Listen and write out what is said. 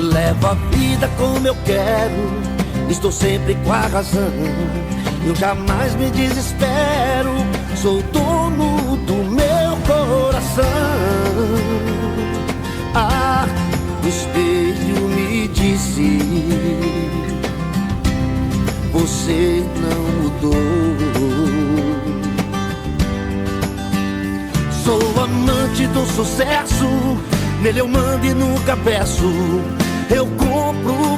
Levo a vida como eu quero, estou sempre com a razão. Eu jamais me desespero, sou dono do meu coração. Ah, o espelho me disse: você não mudou. Sou amante do sucesso, nele eu mando e nunca peço. Eu compro